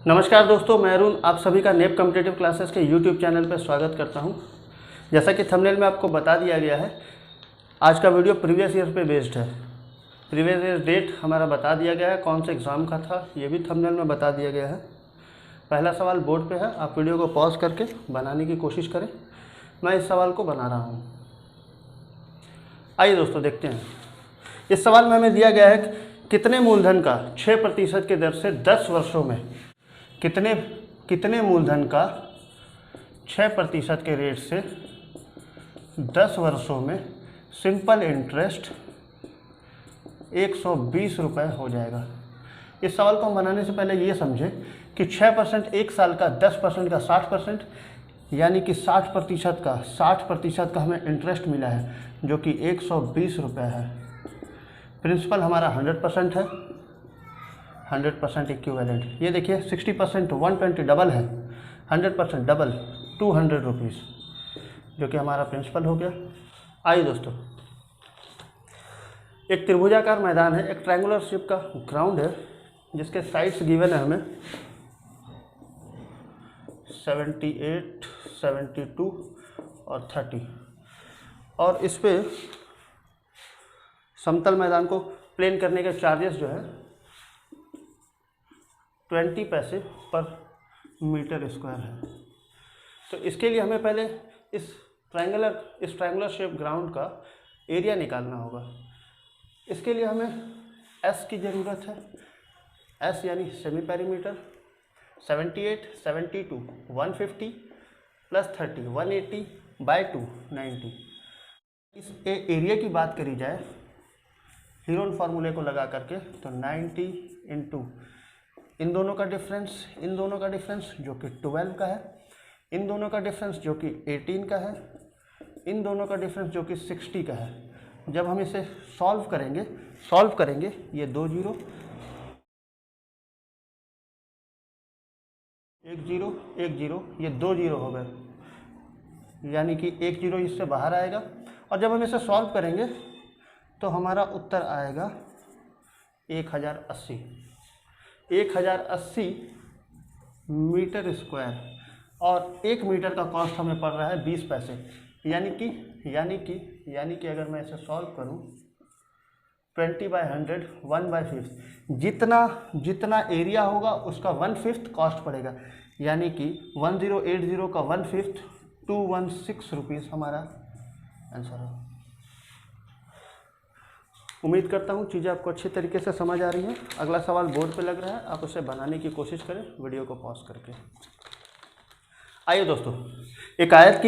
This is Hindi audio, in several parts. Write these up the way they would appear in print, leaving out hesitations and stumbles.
नमस्कार दोस्तों, मैं अरुण आप सभी का नेप कॉम्पिटिटिव क्लासेस के यूट्यूब चैनल पर स्वागत करता हूं। जैसा कि थंबनेल में आपको बता दिया गया है, आज का वीडियो प्रीवियस ईयर पे बेस्ड है। प्रीवियस ईयर डेट हमारा बता दिया गया है, कौन से एग्ज़ाम का था ये भी थंबनेल में बता दिया गया है। पहला सवाल बोर्ड पे है, आप वीडियो को पॉज करके बनाने की कोशिश करें। मैं इस सवाल को बना रहा हूँ। आइए दोस्तों देखते हैं। इस सवाल में हमें दिया गया है कि कितने मूलधन का 6% की दर से 10 वर्षों में कितने मूलधन का 6% के रेट से 10 वर्षों में सिंपल इंटरेस्ट 120 रुपये हो जाएगा। इस सवाल को हम बनाने से पहले ये समझें कि 6% एक साल का, 10% का 60%, यानी कि 60% का हमें इंटरेस्ट मिला है जो कि 120 रुपये है। प्रिंसिपल हमारा 100% है, 100% इक्विवेलेंट। ये देखिए 60% 120 डबल है, 100% डबल 200 रुपीज़, जो कि हमारा प्रिंसिपल हो गया। आइए दोस्तों, एक त्रिभुजाकार मैदान है, एक ट्रायंगुलर शेप का ग्राउंड है जिसके साइड्स गिवन है हमें 78, 72 और 30, और इस पे समतल मैदान को प्लेन करने के चार्जेस जो है 20 पैसे पर मीटर स्क्वायर है। तो इसके लिए हमें पहले इस ट्रायंगुलर शेप ग्राउंड का एरिया निकालना होगा। इसके लिए हमें एस की ज़रूरत है। एस यानी सेमी पेरीमीटर। 78, 72, 150 प्लस 30, 180/2, 90। इस एरिया की बात करी जाए हीरोन फार्मूले को लगा करके, तो 90 इंटू इन दोनों का डिफरेंस जो कि 12 का है, इन दोनों का डिफरेंस जो कि 18 का है, इन दोनों का डिफरेंस जो कि 60 का है। जब हम इसे सॉल्व करेंगे ये 2 0 1 0 1 0, ये 2 0 हो गए, यानी कि 1 0 इससे बाहर आएगा। और जब हम इसे सॉल्व करेंगे तो हमारा उत्तर आएगा 1080 मीटर स्क्वायर, और 1 मीटर का कॉस्ट हमें पड़ रहा है 20 पैसे। यानी कि अगर मैं इसे सॉल्व करूं 20/100 1/5, जितना एरिया होगा उसका 1/5 कॉस्ट पड़ेगा, यानी कि 1080 का 1/5 216 रुपीज़ हमारा आंसर है। उम्मीद करता हूँ चीज़ें आपको अच्छी तरीके से समझ आ रही हैं। अगला सवाल बोर्ड पे लग रहा है, आप उसे बनाने की कोशिश करें वीडियो को पॉज करके। आइए दोस्तों, एक आयत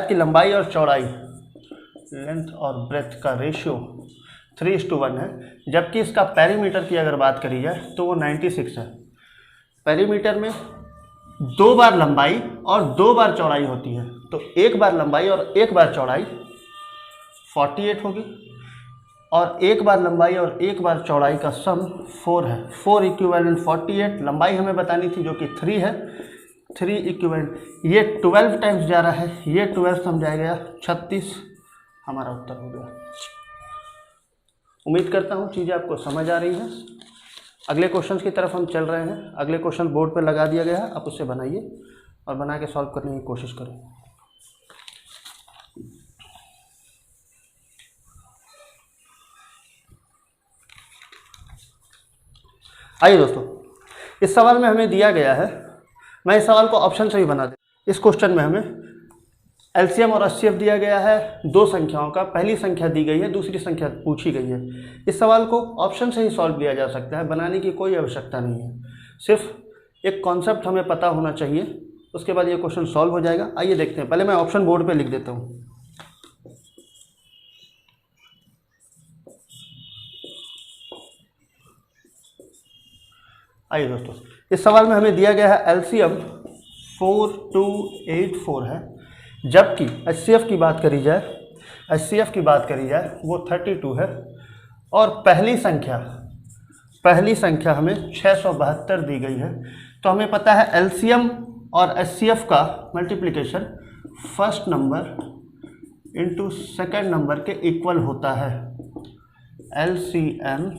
की लंबाई और चौड़ाई, लेंथ और ब्रेथ का रेशियो 3:1 है, जबकि इसका पेरीमीटर की अगर बात करी जाए तो वो 96 है। पेरीमीटर में 2 बार लंबाई और 2 बार चौड़ाई होती है, तो 1 बार लंबाई और 1 बार चौड़ाई 48 होगी, और 1 बार लंबाई और 1 बार चौड़ाई का सम 4 है। 4 इक्विवेलेंट 48, लंबाई हमें बतानी थी जो कि 3 है, 3 इक्विवेलेंट, ये 12 टाइम्स जा रहा है, ये 12 सम जाएगा 36, हमारा उत्तर हो गया। उम्मीद करता हूँ चीज़ें आपको समझ आ रही हैं। अगले क्वेश्चन की तरफ हम चल रहे हैं। अगले क्वेश्चन बोर्ड पर लगा दिया गया है, आप उससे बनाइए और बना के सॉल्व करने की कोशिश करें। आइए दोस्तों, इस सवाल में हमें दिया गया है, मैं इस सवाल को ऑप्शन से ही बना दे। इस क्वेश्चन में हमें एलसीएम और एचसीएफ दिया गया है 2 संख्याओं का, पहली संख्या दी गई है, दूसरी संख्या पूछी गई है। इस सवाल को ऑप्शन से ही सॉल्व किया जा सकता है, बनाने की कोई आवश्यकता नहीं है। सिर्फ एक कॉन्सेप्ट हमें पता होना चाहिए, उसके बाद ये क्वेश्चन सॉल्व हो जाएगा। आइए देखते हैं। पहले मैं ऑप्शन बोर्ड पर लिख देता हूँ। आइए दोस्तों, इस सवाल में हमें दिया गया है एलसीएम 4284 है, जबकि एचसीएफ की बात करी जाए वो 32 है, और पहली संख्या हमें 672 दी गई है। तो हमें पता है एलसीएम और एचसीएफ का multiplication first number into second number के इक्वल होता है। एलसीएम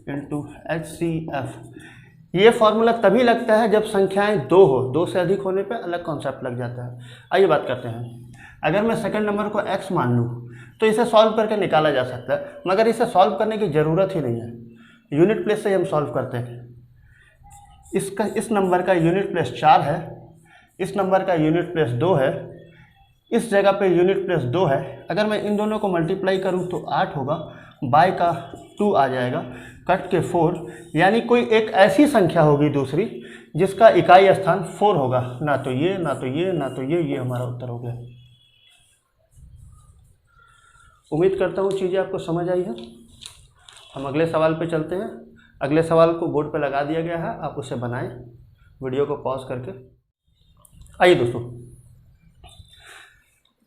इंटू एचसीएफ, ये फॉर्मूला तभी लगता है जब संख्याएं 2 हो, 2 से अधिक होने पे अलग कॉन्सेप्ट लग जाता है। आइए बात करते हैं। अगर मैं सेकंड नंबर को x मान लूँ तो इसे सॉल्व करके निकाला जा सकता है, मगर इसे सॉल्व करने की ज़रूरत ही नहीं है, यूनिट प्लेस से ही हम सॉल्व करते हैं। इस नंबर का यूनिट प्लेस 4 है, इस नंबर का यूनिट प्लेस 2 है, इस जगह पे यूनिट प्लेस 2 है। अगर मैं इन दोनों को मल्टीप्लाई करूं तो 8 होगा, बाय का 2 आ जाएगा, कट के 4, यानी कोई एक ऐसी संख्या होगी दूसरी जिसका इकाई स्थान 4 होगा। ना तो ये, ना तो ये, ना तो ये हमारा उत्तर हो गया। उम्मीद करता हूँ चीज़ें आपको समझ आई है। हम अगले सवाल पे चलते हैं। अगले सवाल को बोर्ड पे लगा दिया गया है, आप उसे बनाएं वीडियो को पॉज करके। आइए दोस्तों,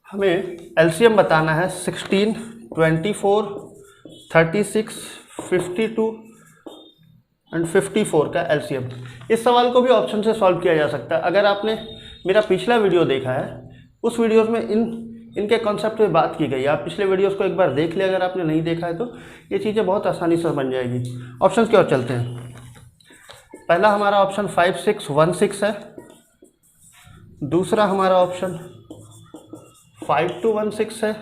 हमें एलसीएम बताना है 16, 24, 36, 52 एंड 54 का एलसीएम। इस सवाल को भी ऑप्शन से सॉल्व किया जा सकता है। अगर आपने मेरा पिछला वीडियो देखा है, उस वीडियोस में इनके कॉन्सेप्ट पे बात की गई है। आप पिछले वीडियोस को एक बार देख ले, अगर आपने नहीं देखा है तो ये चीज़ें बहुत आसानी से बन जाएगी। ऑप्शन की ओर चलते हैं। पहला हमारा ऑप्शन 5616 है, दूसरा हमारा ऑप्शन 5216 है,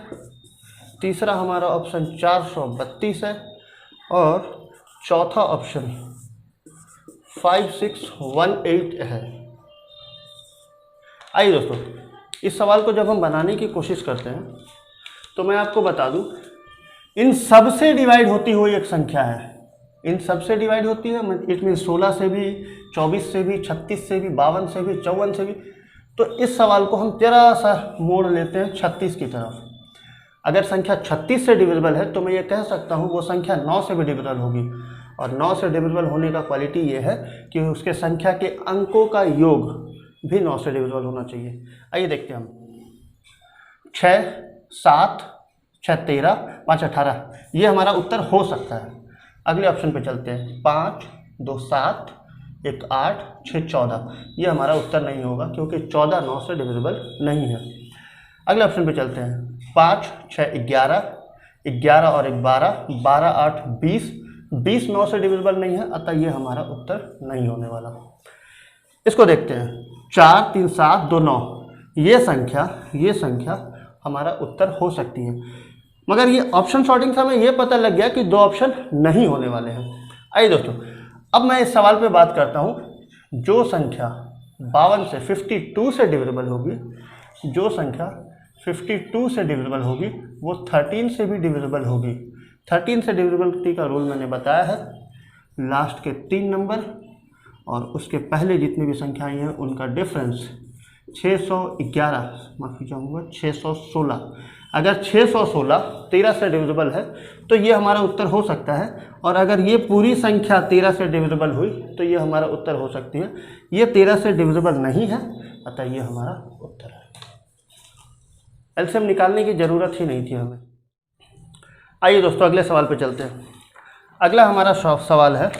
तीसरा हमारा ऑप्शन 432 है और चौथा ऑप्शन 5618 है। आइए दोस्तों, इस सवाल को जब हम बनाने की कोशिश करते हैं तो मैं आपको बता दूं, इन सब से डिवाइड होती हुई एक संख्या है। इन सब से डिवाइड होती है, इट मीन 16 से भी, 24 से भी, 36 से भी, 52 से भी, 54 से भी। तो इस सवाल को हम जरा सा मोड़ लेते हैं 36 की तरफ। अगर संख्या 36 से डिविजिबल है तो मैं ये कह सकता हूँ वो संख्या 9 से भी डिविजिबल होगी, और 9 से डिविजिबल होने का क्वालिटी ये है कि उसके संख्या के अंकों का योग भी 9 से डिविजिबल होना चाहिए। आइए देखते हैं हम। 6, 7, 6, 13, 5, 18, ये हमारा उत्तर हो सकता है। अगले ऑप्शन पे चलते हैं। 5, 2, 7, 1, 8, 6, 14, ये हमारा उत्तर नहीं होगा क्योंकि 14 9 से डिविजिबल नहीं है। अगले ऑप्शन पे चलते हैं। 5, 6, 11, 11 और 1 12, 12, 8, 20, 20 9 से डिविजिबल नहीं है, अतः ये हमारा उत्तर नहीं होने वाला। इसको देखते हैं। 4, 3, 7, 2, 9, ये संख्या हमारा उत्तर हो सकती है, मगर ये ऑप्शन सॉर्टिंग से हमें ये पता लग गया कि 2 ऑप्शन नहीं होने वाले हैं। आइए दोस्तों, अब मैं इस सवाल पे बात करता हूँ। जो संख्या 52 से 52 से डिविजिबल होगी, जो संख्या 52 से डिविजिबल होगी वो 13 से भी डिविजिबल होगी। 13 से डिविजिबिलिटी का रूल मैंने बताया है। लास्ट के 3 नंबर और उसके पहले जितनी भी संख्याएं हैं उनका डिफरेंस 611, माफ़ी चाहूँगा 616। अगर 616 13 से डिविजिबल है तो ये हमारा उत्तर हो सकता है, और अगर ये पूरी संख्या 13 से डिविजिबल हुई तो ये हमारा उत्तर हो सकती है। ये 13 से डिविजिबल नहीं है, अतः ये हमारा उत्तर है। एलसीएम निकालने की ज़रूरत ही नहीं थी हमें। आइए दोस्तों, अगले सवाल पे चलते हैं। अगला हमारा सवाल है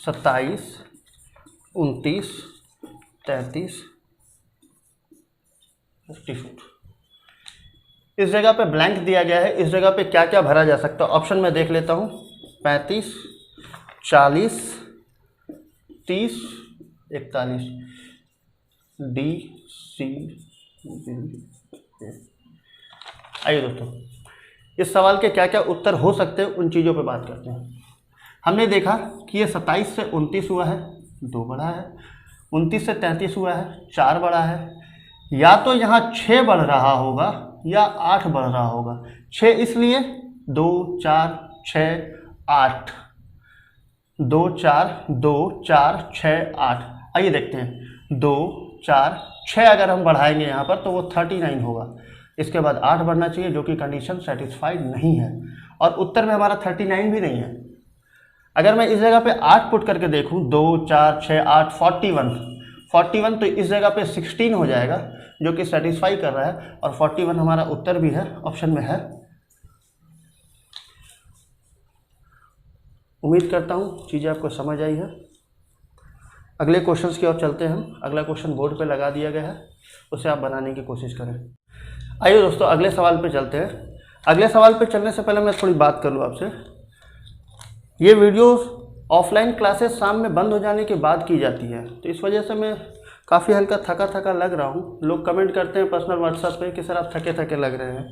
27, 29, 33, 54। इस जगह पे ब्लैंक दिया गया है। इस जगह पे क्या क्या भरा जा सकता है, ऑप्शन में देख लेता हूँ। 35, 40, 30, 41, डी, सी, बी। आइए दोस्तों, इस सवाल के क्या क्या उत्तर हो सकते हैं उन चीज़ों पे बात करते हैं। हमने देखा कि ये 27 से 29 हुआ है, 2 बड़ा है। 29 से 33 हुआ है, 4 बड़ा है। या तो यहाँ 6 बढ़ रहा होगा या 8 बढ़ रहा होगा। 6 इसलिए 2, 4, 6, 8, 2, 4, 2, 4, 6, 8। आइए देखते हैं। 2, 4, 6 अगर हम बढ़ाएंगे यहाँ पर तो वो 39 होगा। इसके बाद 8 बढ़ना चाहिए, जो कि कंडीशन सेटिस्फाइड नहीं है, और उत्तर में हमारा 39 भी नहीं है। अगर मैं इस जगह पे 8 पुट करके देखूँ, 2, 4, 6, 8, 41, तो इस जगह पे 16 हो जाएगा, जो कि सेटिस्फाई कर रहा है, और 41 हमारा उत्तर भी है, ऑप्शन में है। उम्मीद करता हूँ चीज़ें आपको समझ आई है। अगले क्वेश्चंस की ओर चलते हैं हम। अगला क्वेश्चन बोर्ड पे लगा दिया गया है, उसे आप बनाने की कोशिश करें। आइए दोस्तों, अगले सवाल पे चलते हैं। अगले सवाल पे चलने से पहले मैं थोड़ी बात कर लूँ आपसे। ये वीडियो ऑफलाइन क्लासेस शाम में बंद हो जाने के बाद की जाती है, तो इस वजह से मैं काफ़ी हल्का थका थका लग रहा हूँ। लोग कमेंट करते हैं पर्सनल व्हाट्सएप पे कि सर आप थके थके लग रहे हैं,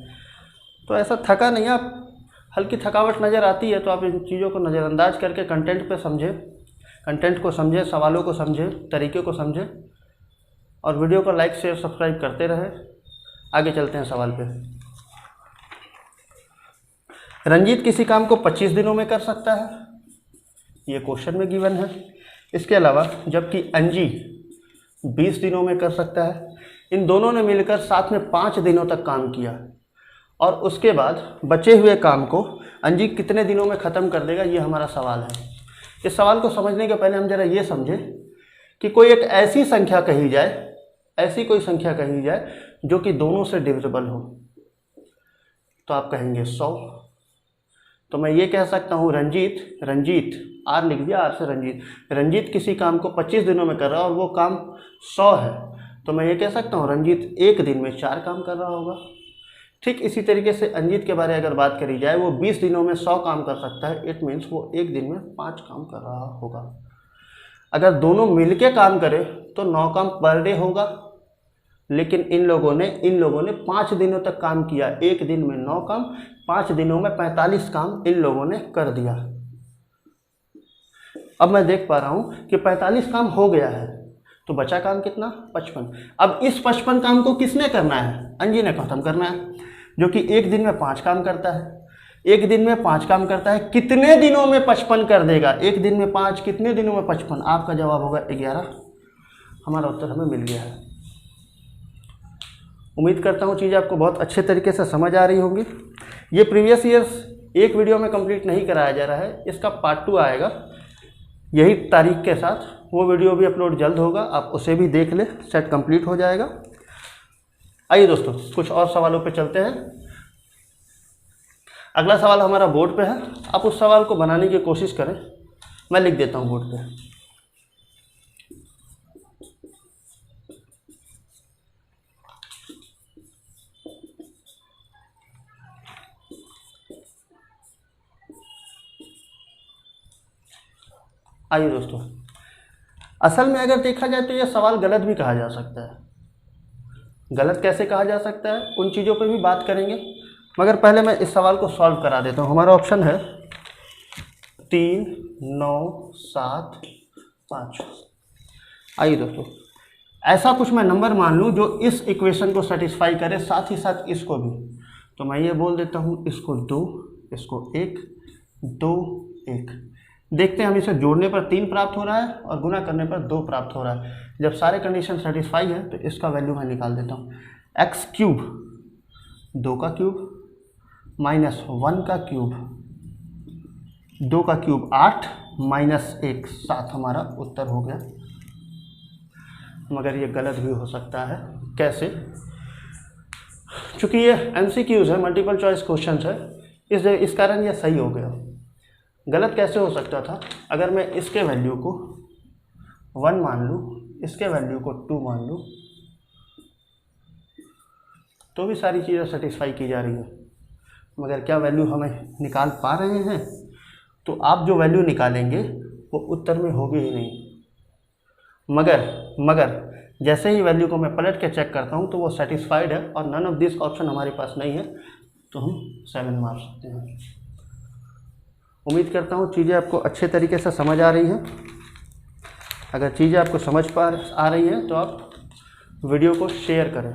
तो ऐसा थका नहीं है, आप हल्की थकावट नज़र आती है तो आप इन चीज़ों को नज़रअंदाज करके कंटेंट पे समझें, कंटेंट को समझें, सवालों को समझें, तरीके को समझें और वीडियो को लाइक शेयर सब्सक्राइब करते रहें। आगे चलते हैं सवाल पे। रंजीत किसी काम को 25 दिनों में कर सकता है, ये क्वेश्चन में गिवन है। इसके अलावा जबकि अंजी 20 दिनों में कर सकता है। इन दोनों ने मिलकर साथ में 5 दिनों तक काम किया और उसके बाद बचे हुए काम को अंजी कितने दिनों में ख़त्म कर देगा, ये हमारा सवाल है। इस सवाल को समझने के पहले हम जरा ये समझें कि कोई एक ऐसी संख्या कही जाए, ऐसी कोई संख्या कही जाए जो कि दोनों से डिविजिबल हो, तो आप कहेंगे 100। तो मैं ये कह सकता हूँ रंजीत आर लिख दिया, आर से रंजीत किसी काम को 25 दिनों में कर रहा है और वो काम 100 है, तो मैं ये कह सकता हूँ रंजीत एक दिन में 4 काम कर रहा होगा। ठीक इसी तरीके से अंजीत के बारे में अगर बात करी जाए, वो 20 दिनों में 100 काम कर सकता है, इट मीन्स वो एक दिन में 5 काम कर रहा होगा। अगर दोनों मिलके काम करें तो 9 काम पर डे होगा, लेकिन इन लोगों ने 5 दिनों तक काम किया, एक दिन में 9 काम, 5 दिनों में 45 काम इन लोगों ने कर दिया। अब मैं देख पा रहा हूँ कि 45 काम हो गया है, तो बचा काम कितना, 55। अब इस 55 काम को किसने करना है, अंजी ने खत्म करना है, जो कि एक दिन में 5 काम करता है। एक दिन में 5 काम करता है, कितने दिनों में 55 कर देगा, एक दिन में 5, कितने दिनों में 55, आपका जवाब होगा 11। हमारा उत्तर हमें मिल गया है। उम्मीद करता हूँ चीज़ें आपको बहुत अच्छे तरीके से समझ आ रही होंगी। ये प्रीवियस ईयर्स एक वीडियो में कंप्लीट नहीं कराया जा रहा है, इसका पार्ट 2 आएगा यही तारीख के साथ, वो वीडियो भी अपलोड जल्द होगा, आप उसे भी देख लें, सेट कंप्लीट हो जाएगा। आइए दोस्तों कुछ और सवालों पे चलते हैं। अगला सवाल हमारा बोर्ड पे है, आप उस सवाल को बनाने की कोशिश करें, मैं लिख देता हूँ बोर्ड पे। आइए दोस्तों, असल में अगर देखा जाए तो यह सवाल गलत भी कहा जा सकता है। गलत कैसे कहा जा सकता है, उन चीज़ों पे भी बात करेंगे, मगर पहले मैं इस सवाल को सॉल्व करा देता हूँ। हमारा ऑप्शन है 3, 9, 7, 5। आइए दोस्तों, ऐसा कुछ मैं नंबर मान लूँ जो इस इक्वेशन को सेटिस्फाई करे, साथ ही साथ इसको भी, तो मैं ये बोल देता हूँ इसको 2, इसको 1, 2, 1। देखते हैं हम इसे जोड़ने पर 3 प्राप्त हो रहा है और गुना करने पर 2 प्राप्त हो रहा है। जब सारे कंडीशन सेटिस्फाई है तो इसका वैल्यू मैं निकाल देता हूँ। x क्यूब 2 का क्यूब माइनस 1 का क्यूब, 2 का क्यूब 8 माइनस 1 7, हमारा उत्तर हो गया। मगर ये गलत भी हो सकता है, कैसे? चूँकि ये MCQs है, मल्टीपल चॉइस क्वेश्चन है, इस कारण ये सही हो गया। गलत कैसे हो सकता था, अगर मैं इसके वैल्यू को 1 मान लूँ, इसके वैल्यू को 2 मान लूँ, तो भी सारी चीज़ें सेटिस्फाई की जा रही है। मगर क्या वैल्यू हमें निकाल पा रहे हैं? तो आप जो वैल्यू निकालेंगे वो उत्तर में होगी ही नहीं। मगर जैसे ही वैल्यू को मैं पलट के चेक करता हूँ तो वो सेटिस्फाइड है और नन ऑफ दिस ऑप्शन हमारे पास नहीं है, तो हम 7 मार सकते हैं। उम्मीद करता हूँ चीज़ें आपको अच्छे तरीके से समझ आ रही हैं। अगर चीज़ें आपको समझ आ रही हैं तो आप वीडियो को शेयर करें,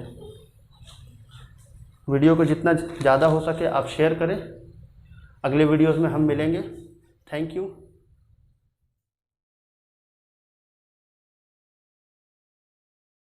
वीडियो को जितना ज़्यादा हो सके आप शेयर करें। अगले वीडियोस में हम मिलेंगे। Thank you.